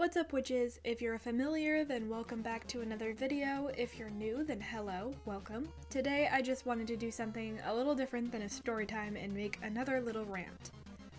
What's up, witches? If you're familiar, then welcome back to another video. If you're new, then hello, welcome. Today I just wanted to do something a little different than a story time and make another little rant.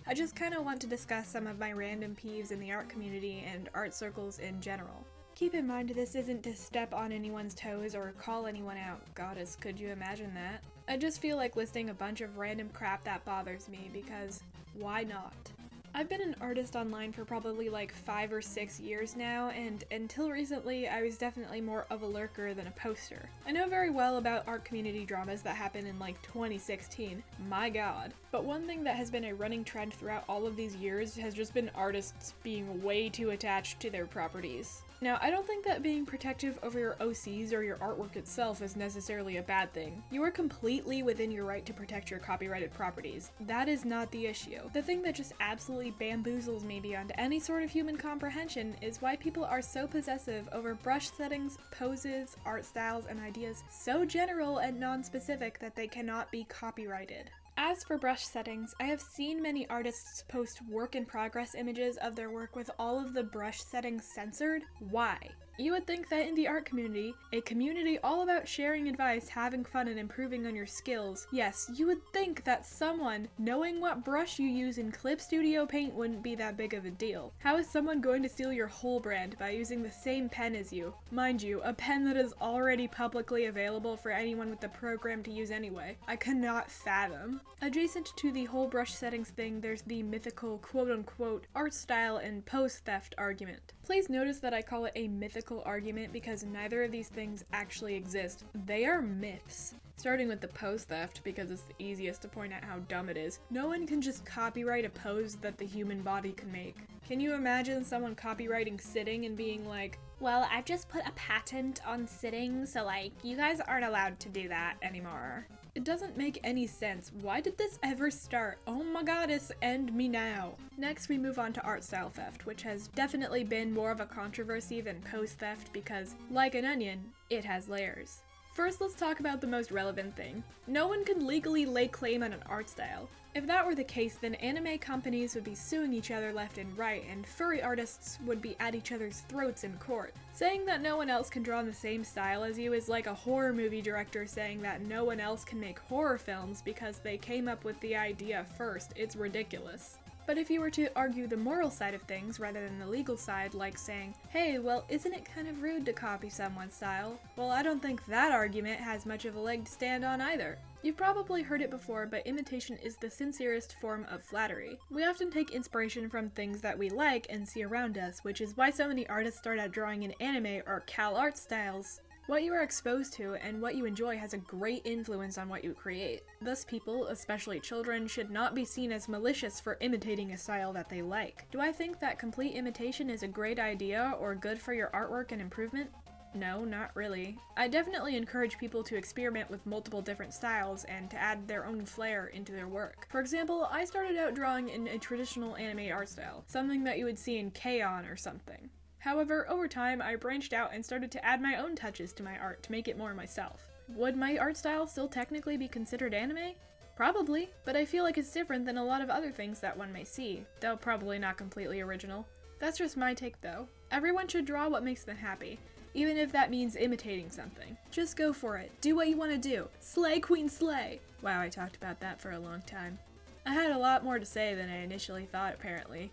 I just kinda want to discuss some of my random peeves in the art community and art circles in general. Keep in mind this isn't to step on anyone's toes or call anyone out. Goddess, could you imagine that? I just feel like listing a bunch of random crap that bothers me because why not? I've been an artist online for probably like 5 or 6 years now, and until recently I was definitely more of a lurker than a poster. I know very well about art community dramas that happened in like 2016, my god. But one thing that has been a running trend throughout all of these years has just been artists being way too attached to their properties. Now, I don't think that being protective over your OCs or your artwork itself is necessarily a bad thing. You are completely within your right to protect your copyrighted properties. That is not the issue. The thing that just absolutely bamboozles me beyond any sort of human comprehension is why people are so possessive over brush settings, poses, art styles, and ideas so general and non-specific that they cannot be copyrighted. As for brush settings, I have seen many artists post work-in-progress images of their work with all of the brush settings censored. Why? You would think that in the art community, a community all about sharing advice, having fun, and improving on your skills, yes, you would think that someone knowing what brush you use in Clip Studio Paint wouldn't be that big of a deal. How is someone going to steal your whole brand by using the same pen as you? Mind you, a pen that is already publicly available for anyone with the program to use anyway. I cannot fathom. Adjacent to the whole brush settings thing, there's the mythical quote-unquote art style and pose theft argument. Please notice that I call it a mythical argument because neither of these things actually exist. They are myths. Starting with the pose theft, because it's the easiest to point out how dumb it is. No one can just copyright a pose that the human body can make. Can you imagine someone copywriting sitting and being like, well, I've just put a patent on sitting, so like, you guys aren't allowed to do that anymore. It doesn't make any sense. Why did this ever start? Oh my goddess, end me now. Next, we move on to art style theft, which has definitely been more of a controversy than pose theft because, like an onion, it has layers. First, let's talk about the most relevant thing. No one can legally lay claim on an art style. If that were the case, then anime companies would be suing each other left and right, and furry artists would be at each other's throats in court. Saying that no one else can draw in the same style as you is like a horror movie director saying that no one else can make horror films because they came up with the idea first. It's ridiculous. But if you were to argue the moral side of things rather than the legal side, like saying, hey, well, isn't it kind of rude to copy someone's style? Well, I don't think that argument has much of a leg to stand on either. You've probably heard it before, but imitation is the sincerest form of flattery. We often take inspiration from things that we like and see around us, which is why so many artists start out drawing in anime or cal art styles. What you are exposed to and what you enjoy has a great influence on what you create. Thus, people, especially children, should not be seen as malicious for imitating a style that they like. Do I think that complete imitation is a great idea or good for your artwork and improvement? No, not really. I definitely encourage people to experiment with multiple different styles and to add their own flair into their work. For example, I started out drawing in a traditional anime art style, something that you would see in K-On! Or something. However, over time, I branched out and started to add my own touches to my art to make it more myself. Would my art style still technically be considered anime? Probably, but I feel like it's different than a lot of other things that one may see, though probably not completely original. That's just my take though. Everyone should draw what makes them happy, even if that means imitating something. Just go for it. Do what you want to do. Slay, queen, slay! Wow, I talked about that for a long time. I had a lot more to say than I initially thought, apparently.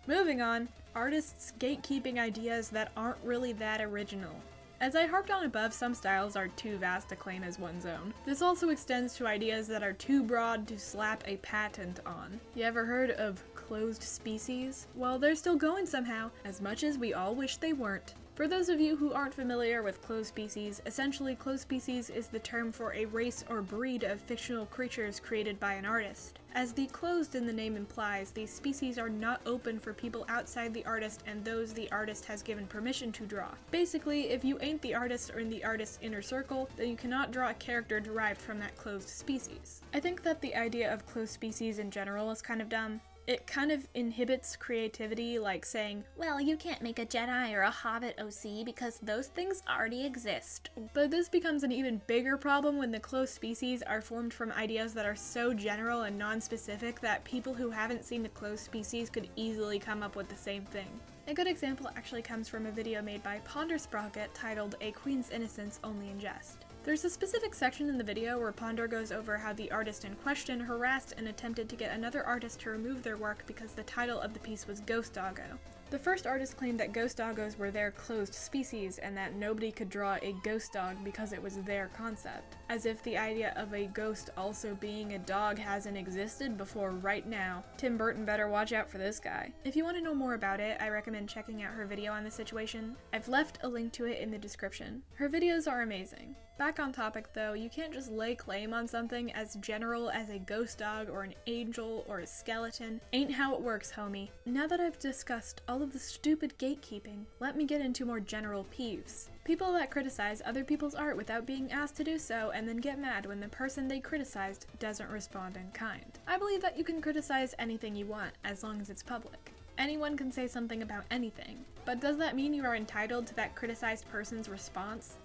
Moving on, artists gatekeeping ideas that aren't really that original. As I harped on above, some styles are too vast to claim as one's own. This also extends to ideas that are too broad to slap a patent on. You ever heard of closed species? Well, they're still going somehow, as much as we all wish they weren't. For those of you who aren't familiar with closed species, essentially closed species is the term for a race or breed of fictional creatures created by an artist. As the closed in the name implies, these species are not open for people outside the artist and those the artist has given permission to draw. Basically, if you ain't the artist or in the artist's inner circle, then you cannot draw a character derived from that closed species. I think that the idea of closed species in general is kind of dumb. It kind of inhibits creativity, like saying, well, you can't make a Jedi or a Hobbit OC because those things already exist. But this becomes an even bigger problem when the closed species are formed from ideas that are so general and non-specific that people who haven't seen the closed species could easily come up with the same thing. A good example actually comes from a video made by Pondersprocket titled A Queen's Innocence Only in Jest. There's a specific section in the video where Ponder goes over how the artist in question harassed and attempted to get another artist to remove their work because the title of the piece was Ghost Doggo. The first artist claimed that ghost doggos were their closed species and that nobody could draw a ghost dog because it was their concept, as if the idea of a ghost also being a dog hasn't existed before right now. Tim Burton better watch out for this guy. If you want to know more about it, I recommend checking out her video on the situation. I've left a link to it in the description. Her videos are amazing. Back on topic though, you can't just lay claim on something as general as a ghost dog or an angel or a skeleton. Ain't how it works, homie. Now that I've discussed all of the stupid gatekeeping, let me get into more general peeves. People that criticize other people's art without being asked to do so and then get mad when the person they criticized doesn't respond in kind. I believe that you can criticize anything you want as long as it's public. Anyone can say something about anything, but does that mean you are entitled to that criticized person's response?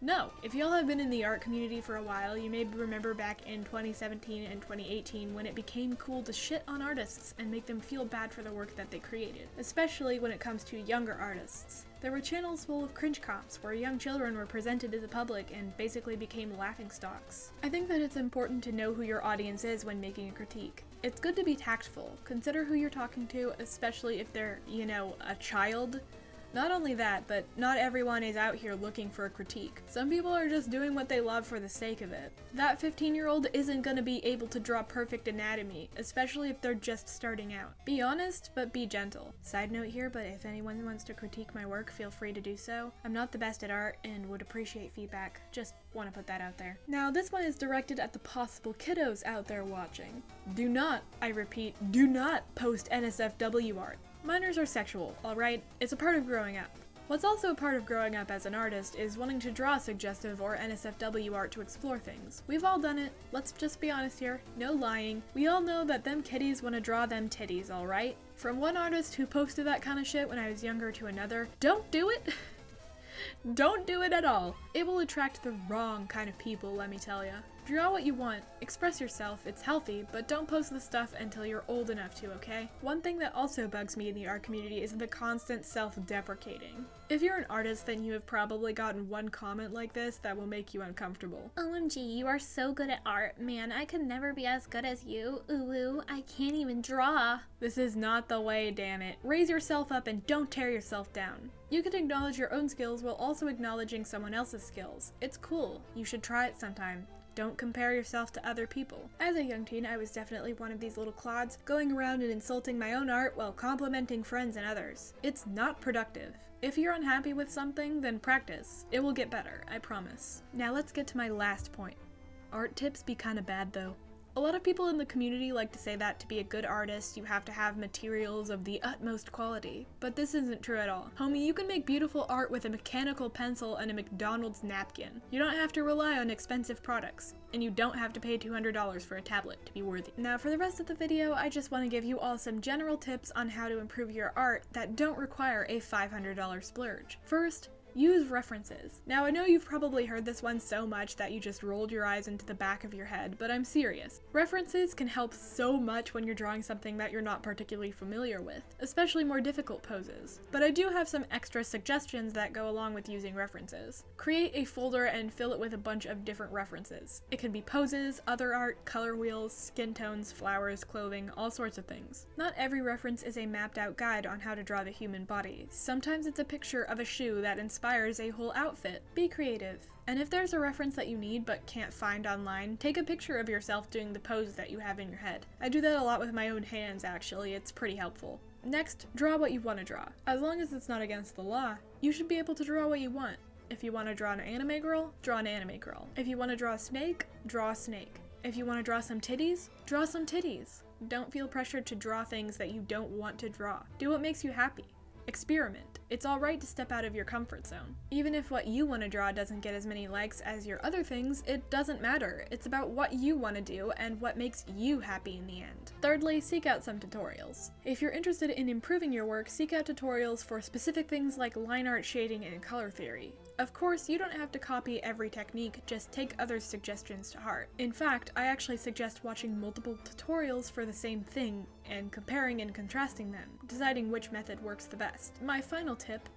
No. If y'all have been in the art community for a while, you may remember back in 2017 and 2018 when it became cool to shit on artists and make them feel bad for the work that they created, especially when it comes to younger artists. There were channels full of cringe comps where young children were presented to the public and basically became laughingstocks. I think that it's important to know who your audience is when making a critique. It's good to be tactful. Consider who you're talking to, especially if they're, a child. Not only that, but not everyone is out here looking for a critique. Some people are just doing what they love for the sake of it. That 15-year-old isn't gonna be able to draw perfect anatomy, especially if they're just starting out. Be honest, but be gentle. Side note here, but if anyone wants to critique my work, feel free to do so. I'm not the best at art and would appreciate feedback. Just want to put that out there. Now, this one is directed at the possible kiddos out there watching. Do not, I repeat, do not post NSFW art. Minors are sexual, alright? It's a part of growing up. What's also a part of growing up as an artist is wanting to draw suggestive or NSFW art to explore things. We've all done it. Let's just be honest here. No lying. We all know that them kiddies want to draw them titties, alright? From one artist who posted that kind of shit when I was younger to another, don't do it! Don't do it at all. It will attract the wrong kind of people, let me tell ya. Draw what you want, express yourself, it's healthy, but don't post the stuff until you're old enough to, okay? One thing that also bugs me in the art community is the constant self-deprecating. If you're an artist, then you have probably gotten one comment like this that will make you uncomfortable. OMG, you are so good at art, man. I could never be as good as you. Ooh, I can't even draw. This is not the way, damn it. Raise yourself up and don't tear yourself down. You can acknowledge your own skills while also acknowledging someone else's skills. It's cool. You should try it sometime. Don't compare yourself to other people. As a young teen, I was definitely one of these little clods, going around and insulting my own art while complimenting friends and others. It's not productive. If you're unhappy with something, then practice. It will get better, I promise. Now let's get to my last point. Art tips be kinda bad though. A lot of people in the community like to say that to be a good artist, you have to have materials of the utmost quality. But this isn't true at all. Homie, you can make beautiful art with a mechanical pencil and a McDonald's napkin. You don't have to rely on expensive products. And you don't have to pay $200 for a tablet to be worthy. Now for the rest of the video, I just want to give you all some general tips on how to improve your art that don't require a $500 splurge. First, use references. Now I know you've probably heard this one so much that you just rolled your eyes into the back of your head, but I'm serious. References can help so much when you're drawing something that you're not particularly familiar with, especially more difficult poses. But I do have some extra suggestions that go along with using references. Create a folder and fill it with a bunch of different references. It can be poses, other art, color wheels, skin tones, flowers, clothing, all sorts of things. Not every reference is a mapped out guide on how to draw the human body. Sometimes it's a picture of a shoe that inspires a whole outfit. Be creative. And if there's a reference that you need but can't find online, take a picture of yourself doing the pose that you have in your head. I do that a lot with my own hands actually, it's pretty helpful. Next, draw what you want to draw. As long as it's not against the law, you should be able to draw what you want. If you want to draw an anime girl, draw an anime girl. If you want to draw a snake, draw a snake. If you want to draw some titties, draw some titties. Don't feel pressured to draw things that you don't want to draw. Do what makes you happy. Experiment. It's alright to step out of your comfort zone. Even if what you want to draw doesn't get as many likes as your other things, it doesn't matter. It's about what you want to do and what makes you happy in the end. Thirdly, seek out some tutorials. If you're interested in improving your work, seek out tutorials for specific things like line art, shading, and color theory. Of course, you don't have to copy every technique, just take others' suggestions to heart. In fact, I actually suggest watching multiple tutorials for the same thing and comparing and contrasting them, deciding which method works the best. My final tip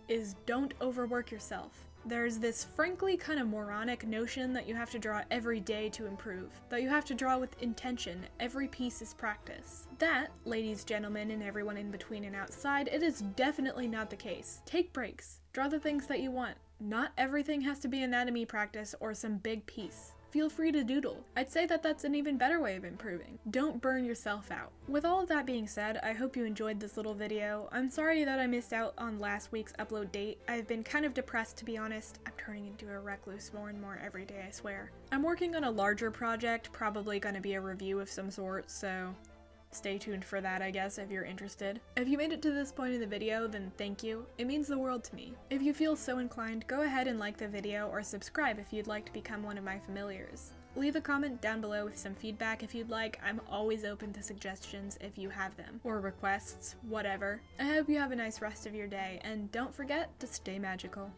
is don't overwork yourself. There's this frankly kind of moronic notion that you have to draw every day to improve, that you have to draw with intention, every piece is practice. That, ladies, gentlemen, and everyone in between and outside, it is definitely not the case. Take breaks. Draw the things that you want. Not everything has to be anatomy practice or some big piece. Feel free to doodle. I'd say that that's an even better way of improving. Don't burn yourself out. With all of that being said, I hope you enjoyed this little video. I'm sorry that I missed out on last week's upload date. I've been kind of depressed, to be honest. I'm turning into a recluse more and more every day, I swear. I'm working on a larger project, probably gonna be a review of some sort, so stay tuned for that, I guess, if you're interested. If you made it to this point in the video, then thank you. It means the world to me. If you feel so inclined, go ahead and like the video or subscribe if you'd like to become one of my familiars. Leave a comment down below with some feedback if you'd like. I'm always open to suggestions if you have them, or requests, whatever. I hope you have a nice rest of your day, and don't forget to stay magical.